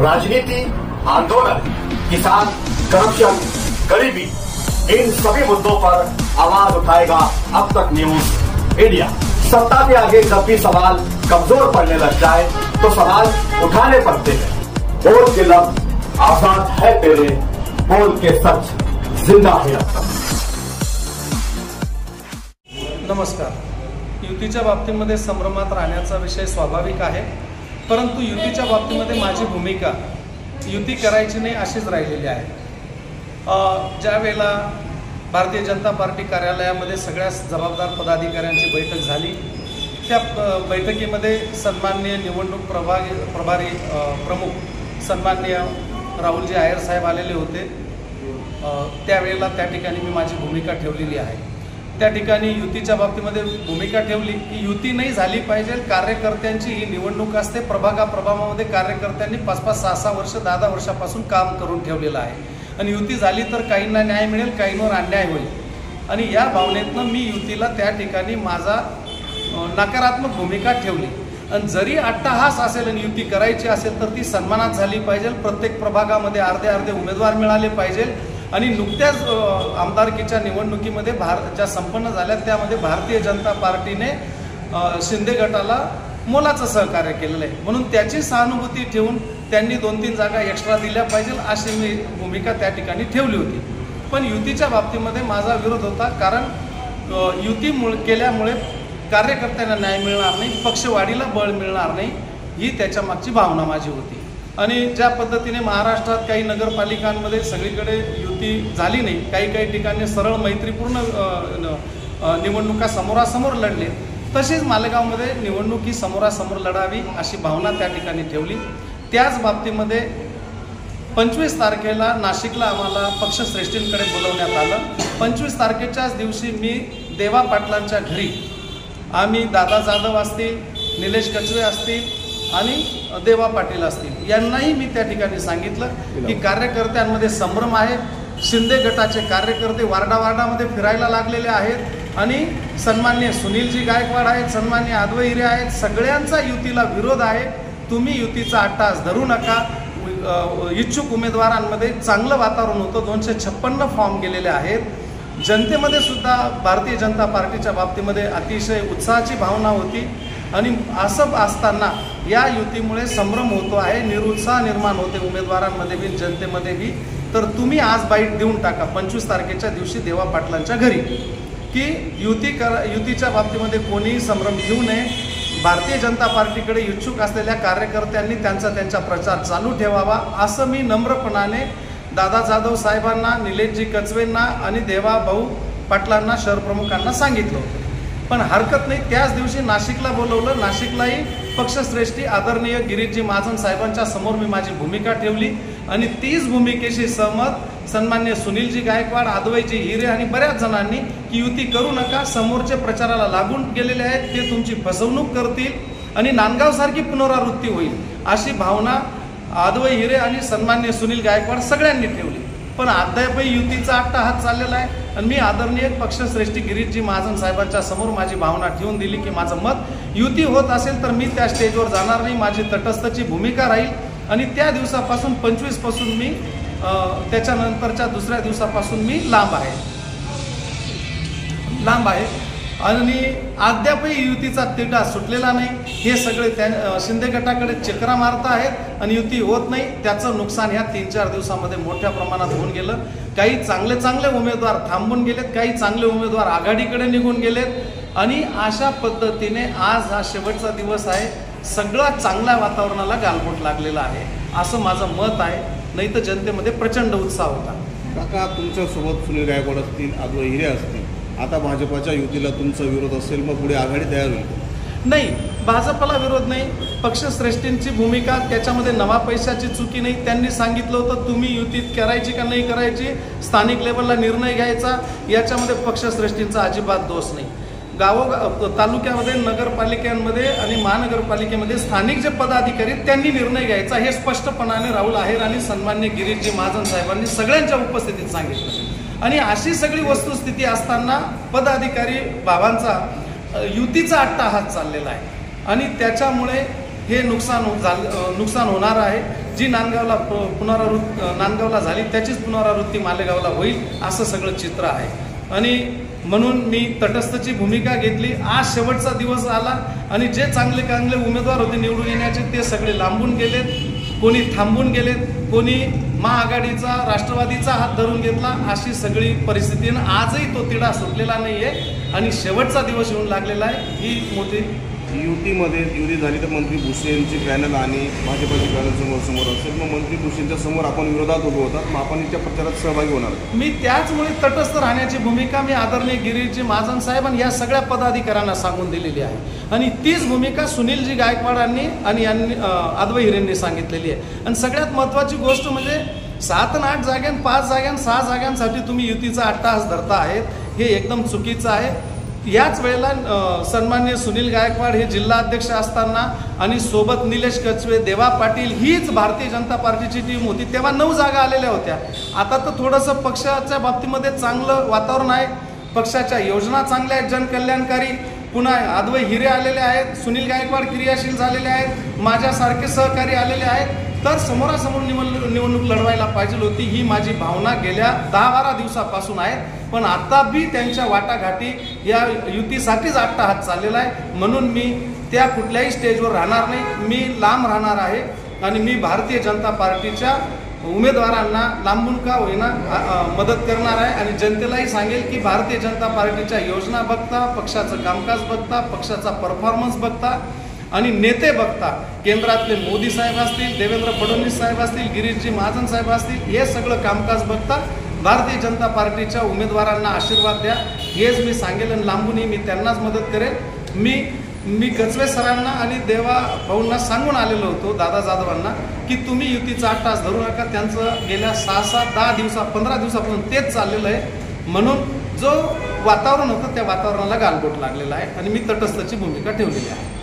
राजनीति, आंदोलन, किसान, करप्शन, गरीबी, इन सभी मुद्दों पर आवाज उठाएगा अब तक न्यूज इंडिया। सत्ता के आगे जब भी सवाल कमजोर पड़ने लग जाए तो सवाल उठाने पड़ते हैं। बोल के लफ्ज आजाद है तेरे, बोल के सच जिंदा है अब तक। नमस्कार। युतीच्या बाबतीमध्ये संभ्रमात राहण्याचा विषय स्वाभाविक आहे, परंतु युतीच्या बाबतीमध्ये माझी भूमिका युती करायची नाही अशीच राहिलेली आहे। ज्या वेळेला भारतीय जनता पार्टी कार्यालयामध्ये सगळ्या जबाबदार पदाधिकाऱ्यांची बैठक झाली, त्या बैठकीमध्ये सन्माननीय निवडणूक प्रभारी प्रमुख सन्माननीय राहुलजी आयर साहेब आलेले होते। त्यावेळेला त्या ठिकाणी मी माझी भूमिका ठेवलेली आहे। त्या ठिकाणी युतीच्या बाबतीमध्ये भूमिका ठेवली की युती नाही झाली पाहिजे, कार्यकर्त्यांची ही निवडणूक असते। प्रभागामध्ये कार्यकर्त्यांनी 5-5, 6-6 वर्ष 10-10 वर्षापासून काम करून ठेवलेलं आहे आणि युती झाली तर काहींना न्याय मिळेल, काहींवर अन्याय होईल आणि या भावनेतनं मी युतीला त्या ठिकाणी माझा नकारात्मक भूमिका ठेवली। आणि जरी अट्टहास असेल आणि युती करायची असेल तर ती सन्मानात झाली पाहिजे। प्रत्येक प्रभागामध्ये अर्धे उमेदवार मिळाले पाहिजे आणि नुकत्याच आमदारकीच्या निवडणुकीमध्ये ज्या संपन्न झाल्या त्यामध्ये भारतीय जनता पार्टीने शिंदे गटाला मोलाचं सहकार्य केलेलं आहे, म्हणून त्याची सहानुभूती ठेवून त्यांनी 2-3 जागा एक्स्ट्रा दिल्या पाहिजे अशी मी भूमिका त्या ठिकाणी ठेवली होती। पण युतीच्या बाबतीमध्ये माझा विरोध होता, कारण युती केल्यामुळे कार्यकर्त्यांना न्याय मिळणार नाही, पक्षवाढीला बळ मिळणार नाही, ही त्याच्या मागची भावना माझी होती। आणि ज्या पद्धतीने महाराष्ट्रात काही नगरपालिकांमध्ये सगळीकडे युती झाली नाही, काही ठिकाणी सरळ मैत्रीपूर्ण निवडणुका समोरासमोर लढले, तशीच मालेगावमध्ये निवडणूक ही समोरासमोर लढावी अशी भावना त्या ठिकाणी ठेवली। त्याच बाबतीमध्ये 25 तारखेला नाशिकला आम्हाला पक्षश्रेष्ठींकडे बोलवण्यात आलं। 25 तारखेच्याच दिवशी मी देवा पाटलांच्या घरी आम्ही दादा जाधव असतील, निलेश कचवे असतील आणि देवा पाटील असतील यांनाही मी त्या ठिकाणी सांगितलं की कार्यकर्त्यांमध्ये संभ्रम आहे। शिंदे गटाचे कार्यकर्ते वार्डामध्ये फिरायला लागलेले आहेत आणि सन्माननीय सुनीलजी गायकवाड आहेत, सन्माननीय आदवे हिरे आहेत, सगळ्यांचा युतीला विरोध आहे। तुम्ही युतीचा अट्टहास धरू नका। इच्छुक उमेदवारांमध्ये चांगलं वातावरण होतं, 256 फॉर्म गेलेले आहेत। जनतेमध्ये सुद्धा भारतीय जनता पार्टीच्या बाबतीमध्ये अतिशय उत्साहाची भावना होती आणि असं असताना या युतीमुळे संभ्रम होतो आहे, निरुत्साह निर्माण होते उमेदवारांमध्ये बी जनतेमध्ये बी। तर तुम्ही आज बाईट देऊन टाका 25 तारखेच्या दिवशी देवा पाटलांच्या घरी की युतीच्या बाबतीमध्ये कोणीही संभ्रम घेऊ नये। भारतीय जनता पार्टीकडे इच्छुक असलेल्या कार्यकर्त्यांनी त्यांचा प्रचार चालू ठेवावा असं मी नम्रपणाने दादा जाधव साहेबांना, निलेशजी कचवेंना आणि देवा भाऊ पाटलांना, शहर प्रमुखांना सांगितलं होतं। पण हरकत नाही, त्याच दिवशी नाशिकला बोलवलं। नाशिकलाही पक्षश्रेष्ठी आदरणीय गिरीशजी महाजन साहेबांच्या समोर मी माझी भूमिका ठेवली आणि तीच भूमिकेशी सहमत सन्माननीय सुनीलजी गायकवाड, आदवेजी हिरे आणि बऱ्याच जणांनी की युती करू नका, समोरचे प्रचाराला लागून गेलेले आहेत, ते तुमची फसवणूक करतील आणि नांदगावसारखी पुनरावृत्ती होईल अशी भावना आदवे हिरे आणि सन्माननीय सुनील गायकवाड सगळ्यांनी ठेवली। पण अद्यापही युतीचा अट्टहास चाललेला आहे आणि मी आदरणीय पक्षश्रेष्ठी गिरीशजी महाजन साहेबांच्या समोर माझी भावना ठेवून दिली की माझं मत युती होत असेल तर मी त्या स्टेजवर जाणार नाही, माझी तटस्थची भूमिका राहील। आणि त्या दिवसापासून 25 पासून मी त्याच्यानंतरच्या दुसऱ्या दिवसापासून मी लांब आहे आणि अद्यापही युतीचा तिढा सुटलेला नाही। हे सगळे शिंदे गटाकडे चक्रा मारत आहेत आणि युती होत नाही। त्याचं नुकसान ह्या 3-4 दिवसामध्ये मोठ्या प्रमाणात होऊन गेलं। काही चांगले उमेदवार थांबून गेलेत, काही चांगले उमेदवार आघाडीकडे निघून गेलेत आणि अशा पद्धतीने आज हा शेवटचा दिवस आहे। सगळा चांगल्या वातावरणाला गालबोट लागलेला आहे असं माझं मत आहे, नाही तर जनतेमध्ये प्रचंड उत्साह होता। काका, तुमच्यासोबत सुनील गायकवाड असतील, आदवे हिरे असतील, आता भाजपाच्या युतीला तुमचा विरोध असेल, मग पुढे आघाडी तयार होईल? नाही, भाजपला विरोध नाही। पक्षश्रेष्ठींची भूमिका त्याच्यामध्ये नवा पैशाची चुकी नाही। त्यांनी सांगितलं होतं तुम्ही युतीत करायची का नाही करायची, स्थानिक लेवलला निर्णय घ्यायचा, याच्यामध्ये पक्षश्रेष्ठींचा अजिबात दोष नाही। तालुक्यामध्ये, नगरपालिकांमध्ये आणि महानगरपालिकेमध्ये स्थानिक जे पदाधिकारी त्यांनी निर्णय घ्यायचा हे स्पष्टपणाने राहुल आहेर आणि सन्माननीय गिरीशजी महाजन साहेबांनी सगळ्यांच्या उपस्थितीत सांगितलं। आणि अशी सगळी वस्तुस्थिती असताना पदाधिकारी भावांचा युतीचा अट्टहास चाललेला आहे आणि त्याच्यामुळे हे नुकसान होणार आहे. जी नांदगावला नांदगावला झाली त्याचीच पुनरावृत्ती मालेगावला होईल असं सगळं चित्र आहे. आणि म्हणून मी तटस्थची भूमिका घेतली. आज शेवटचा दिवस आला आणि जे चांगले उमेदवार होते निवडून येण्याचे ते सगळे लांबून गेलेत, कोणी थांबून गेलेत, कोणी महाआघाडीचा राष्ट्रवादीचा हात धरून घेतला. अशी सगळी परिस्थिती आजही तो तिढा सुटलेला नाहीये आणि शेवटचा दिवस येऊन लागलेला आहे. ही मोठी युती झाली तर मंत्री भुसे यांची पॅनल आणि भाजपची पॅनल समोर असेल, मग मंत्री भुसेंच्या समोर आपण विरोधात उभे होतात, मग आपण त्या प्रचारात सहभागी होणार. मी त्याचमुळे तटस्थ राहण्याची भूमिका मी आदरणीय गिरीजी महाजन साहेब आणि या सगळ्या पदाधिकाऱ्यांना सांगून दिलेली आहे. आणि तीच भूमिका सुनीलजी गायकवाडांनी आणि अद्वै हिरेंनी सांगितलेली आहे. आणि सगळ्यात महत्त्वाची गोष्ट म्हणजे 7 आणि 8 जागां 5 जागां 6 जागांसाठी तुम्ही युतीचा अट्टहास धरता आहेत, हे एकदम चुकीचं आहे. याच वेळेला सन्माननीय सुनील गायकवाड हे जिल्हा अध्यक्ष असताना आणि सोबत निलेश कचवे, देवा पाटील हीच भारतीय जनता पार्टीची टीम होती, तेव्हा 9 जागा आलेल्या होत्या. आता तर थोडंसं पक्षाच्या बाबतीमध्ये चांगलं वातावरण आहे, पक्षाच्या योजना चांगल्या आहेत जनकल्याणकारी. पुन्हा अद्वै हिरे आलेले आहेत, सुनील गायकवाड क्रियाशील झालेले आहेत, माझ्यासारखे सहकारी आलेले आहेत. तर समोरासमोर निवडणूक लढवायला पाहिजे होती ही माझी भावना गेल्या 10-12 दिवसापासून आहे. पण आता बी त्यांच्या वाटाघाटी या युतीसाठीच अट्टहास चाललेला आहे. म्हणून मी त्या कुठल्याही स्टेजवर राहणार नाही, मी लांब राहणार आहे आणि मी भारतीय जनता पार्टीच्या उमेदवारांना लांबून का होईना मदत करणार आहे. आणि जनतेलाही सांगेल की भारतीय जनता पार्टीच्या योजना बघता, पक्षाचं कामकाज बघता, पक्षाचा परफॉर्मन्स बघता आणि नेते बघता, केंद्रातले मोदी साहेब असतील, देवेंद्र फडणवीस साहेब असतील, गिरीशजी महाजन साहेब असतील, हे सगळं कामकाज बघता भारतीय जनता पार्टीच्या उमेदवारांना आशीर्वाद द्या हेच मी सांगेल. आणि लांबूनही मी त्यांनाच मदत करेन. मी गजवे सरांना आणि देवा भाऊंना सांगून आलेलो होतो, दादा जाधवांना, की तुम्ही युतीचा अट्टहास धरू नका. त्यांचं गेल्या 6-10 दिवसा 15 दिवसापासून तेच चाललेलं आहे. म्हणून जो वातावरण होतं त्या वातावरणाला गालबोट लागलेला आहे आणि मी तटस्थची भूमिका ठेवलेली आहे.